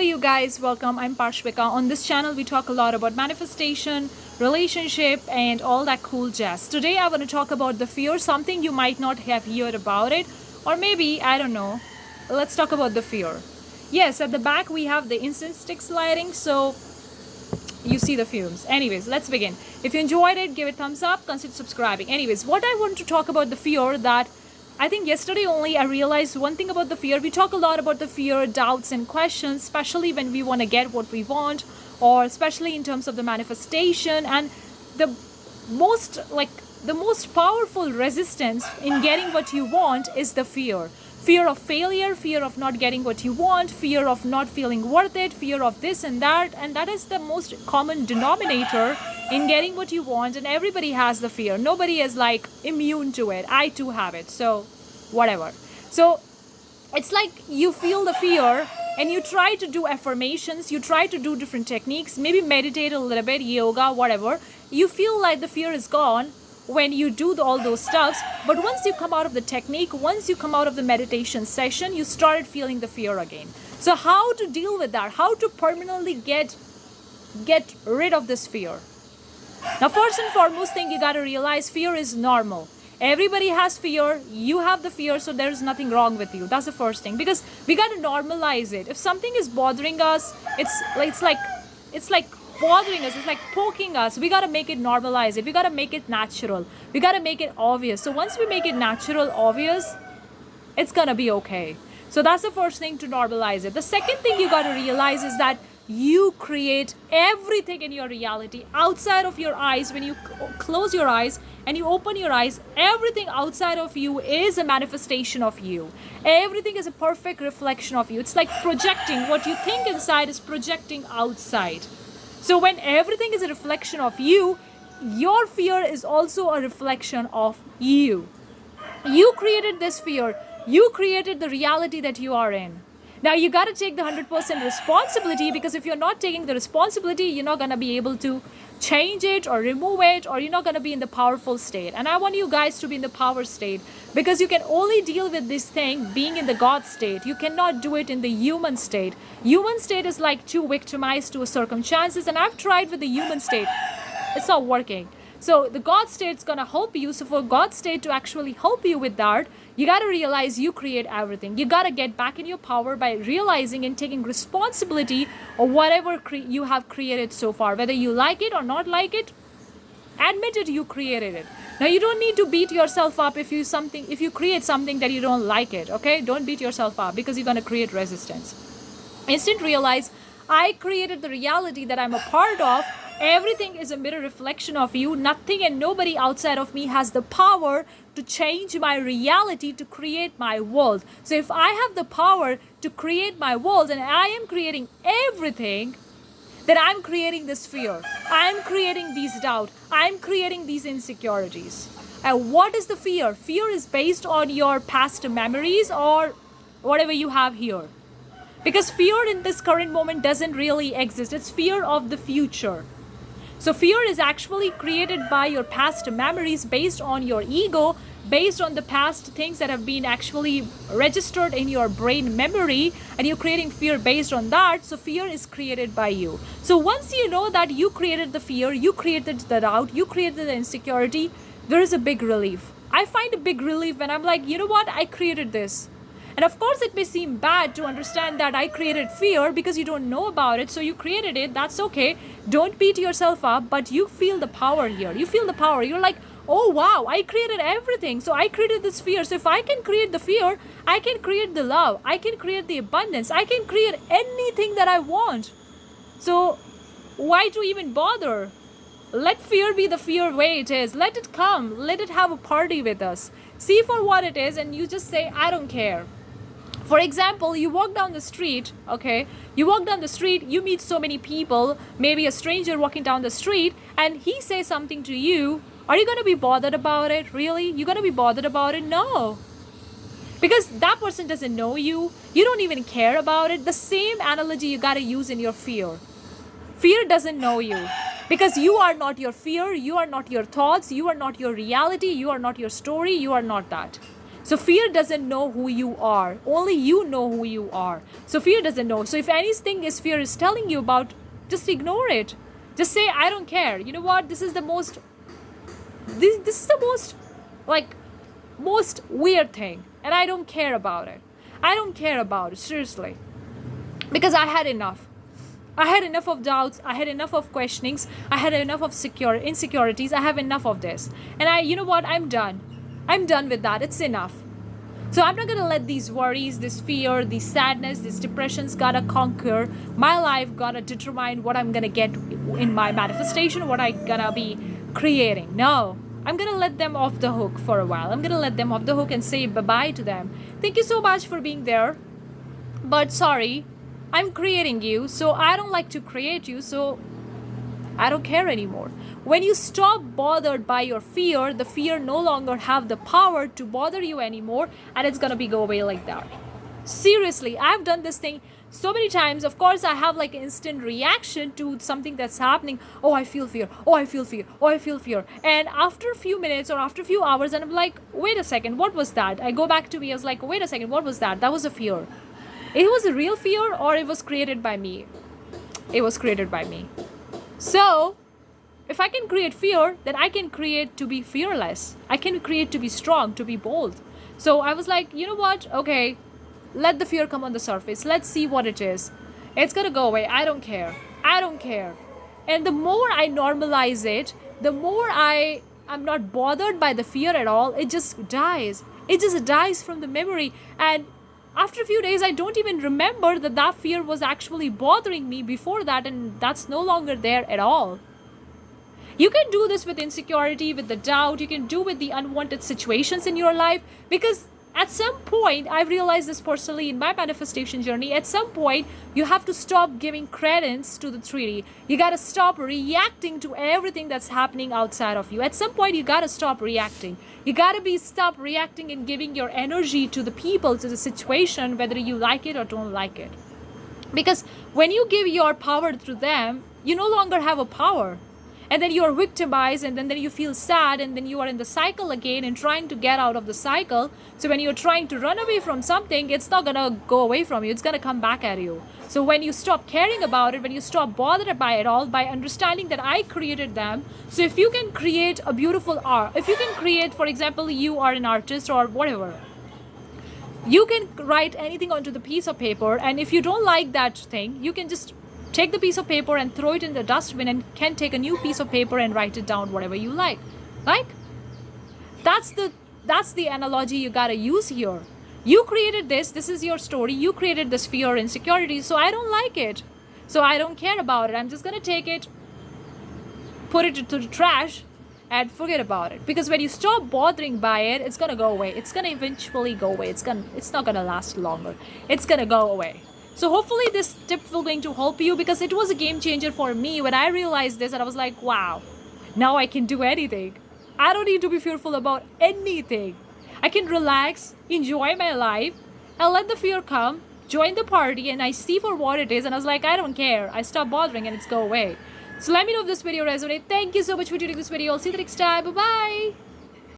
you guys, welcome. I'm Parshvika. On this channel, we talk a lot about manifestation, relationship, and all that cool jazz. Today, I want to talk about the fear, something you might not have heard about it, or maybe, I don't know. Let's talk about the fear. Yes, at the back, we have the incense sticks lighting, so you see the fumes. Anyways, let's begin. If you enjoyed it, give it thumbs up, consider subscribing. Anyways, what I want to talk about the fear that I think yesterday only I realized one thing about the fear. We talk a lot about the fear, doubts, and questions, especially when we want to get what we want, or especially in terms of the manifestation. And the most powerful resistance in getting what you want is the fear. Fear of failure, fear of not getting what you want, fear of not feeling worth it, fear of this and that is the most common denominator in getting what you want, and everybody has the fear. Nobody is like immune to it. I too have it, so whatever. So it's like you feel the fear and you try to do affirmations, you try to do different techniques, maybe meditate a little bit, yoga, whatever. You feel like the fear is gone when you do all those stuffs, but once you come out of the technique, once you come out of the meditation session, you started feeling the fear again. So how to deal with that? How to permanently get rid of this fear? Now, first and foremost thing, you got to realize fear is normal. Everybody has fear. You have the fear, so there's nothing wrong with you. That's the first thing, because we got to normalize it. If something is bothering us, it's like bothering us, it's like poking us. We got to make it normalize it. We got to make it natural. We got to make it obvious. So once we make it natural, obvious, it's gonna be okay. So that's the first thing, to normalize it. The second thing you got to realize is that you create everything in your reality outside of your eyes. When you close your eyes and you open your eyes, everything outside of you is a manifestation of you. Everything is a perfect reflection of you. It's like projecting. What you think inside is projecting outside. So when everything is a reflection of you, your fear is also a reflection of you. You created this fear. You created the reality that you are in. Now you got to take the 100% responsibility, because if you're not taking the responsibility, you're not going to be able to change it or remove it, or you're not going to be in the powerful state. And I want you guys to be in the power state, because you can only deal with this thing being in the God state. You cannot do it in the human state. Human state is like too victimized to circumstances, and I've tried with the human state. It's not working. So the God state is going to help you. So for God state to actually help you with that, you got to realize you create everything. You got to get back in your power by realizing and taking responsibility of whatever you have created so far. Whether you like it or not like it, admit it, you created it. Now you don't need to beat yourself up if you create something that you don't like it, okay? Don't beat yourself up, because you're going to create resistance. Instead, realize I created the reality that I'm a part of. Everything is a mirror reflection of you. Nothing and nobody outside of me has the power to change my reality, to create my world. So if I have the power to create my world and I am creating everything, then I'm creating this fear. I'm creating these doubt. I'm creating these insecurities. And what is the fear? Fear is based on your past memories or whatever you have here. Because fear in this current moment doesn't really exist. It's fear of the future. So fear is actually created by your past memories, based on your ego, based on the past things that have been actually registered in your brain memory, and you're creating fear based on that. So fear is created by you. So once you know that you created the fear, you created the doubt, you created the insecurity, there is a big relief. I find a big relief when I'm like, you know what, I created this. And of course, it may seem bad to understand that I created fear because you don't know about it. So you created it. That's okay. Don't beat yourself up, but you feel the power here. You feel the power. You're like, oh, wow, I created everything. So I created this fear. So if I can create the fear, I can create the love. I can create the abundance. I can create anything that I want. So why to even bother? Let fear be the fear way it is. Let it come. Let it have a party with us. See for what it is, and you just say, I don't care. For example, you walk down the street, okay? You walk down the street, you meet so many people, maybe a stranger walking down the street, and he says something to you. Are you going to be bothered about it? Really? You're going to be bothered about it? No. Because that person doesn't know you. You don't even care about it. The same analogy you got to use in your fear. Fear doesn't know you. Because you are not your fear, you are not your thoughts, you are not your reality, you are not your story, you are not that. So fear doesn't know who you are. Only you know who you are. So fear doesn't know. So if anything is fear is telling you about, just ignore it. Just say, I don't care. You know what? This is the most like most weird thing. And I don't care about it. I don't care about it, seriously. Because I had enough. I had enough of doubts. I had enough of questionings. I had enough of insecurities. I have enough of this. And you know what? I'm done. I'm done with that. It's enough. So I'm not going to let these worries, this fear, this sadness, these depressions gotta conquer my life, gotta determine what I'm going to get in my manifestation, what I'm going to be creating. No. I'm going to let them off the hook for a while. I'm going to let them off the hook and say bye-bye to them. Thank you so much for being there. But sorry, I'm creating you, so I don't like to create you, so I don't care anymore. When you stop bothered by your fear, the fear no longer have the power to bother you anymore, and it's gonna go away like that. Seriously, I've done this thing so many times. Of course, I have like an instant reaction to something that's happening. Oh, I feel fear. Oh, I feel fear. Oh, I feel fear. And after a few minutes or after a few hours, and I'm like, wait a second, what was that? I go back to me, I was like, wait a second, what was that? That was a fear. It was a real fear, or it was created by me? It was created by me. So, if I can create fear, then I can create to be fearless. I can create to be strong, to be bold. So I was like, you know what? Okay, let the fear come on the surface. Let's see what it is. It's gonna go away. I don't care. I don't care. And the more I normalize it, the more I'm not bothered by the fear at all. It just dies. It just dies from the memory. And after a few days, I don't even remember that fear was actually bothering me before that, and that's no longer there at all. You can do this with insecurity, with the doubt. You can do with the unwanted situations in your life, because at some point, I've realized this personally in my manifestation journey, at some point, you have to stop giving credence to the 3D. You got to stop reacting to everything that's happening outside of you. At some point, you got to stop reacting. You got to stop reacting and giving your energy to the people, to the situation, whether you like it or don't like it. Because when you give your power to them, you no longer have a power. And then you are victimized, and then you feel sad, and then you are in the cycle again and trying to get out of the cycle. So when you're trying to run away from something, it's not going to go away from you. It's going to come back at you. So when you stop caring about it, when you stop bothered by it all, by understanding that I created them. So if you can create a beautiful art, if you can create, for example, you are an artist or whatever, you can write anything onto the piece of paper. And if you don't like that thing, you can just take the piece of paper and throw it in the dustbin, and can take a new piece of paper and write it down whatever you like. That's the analogy you gotta use here. You created this is your story. You created this fear, insecurity, so I don't like it. So I don't care about it. I'm just gonna take it, put it into the trash, and forget about it. Because when you stop bothering by it, it's gonna go away. It's gonna eventually go away. It's not gonna last longer. It's gonna go away. So hopefully this tip will going to help you, because it was a game changer for me when I realized this, and I was like, wow, now I can do anything. I don't need to be fearful about anything. I can relax, enjoy my life, and let the fear come, join the party, and I see for what it is, and I was like, I don't care. I stop bothering and it's go away. So let me know if this video resonated. Thank you so much for tuning this video. I'll see you the next time. Bye-bye.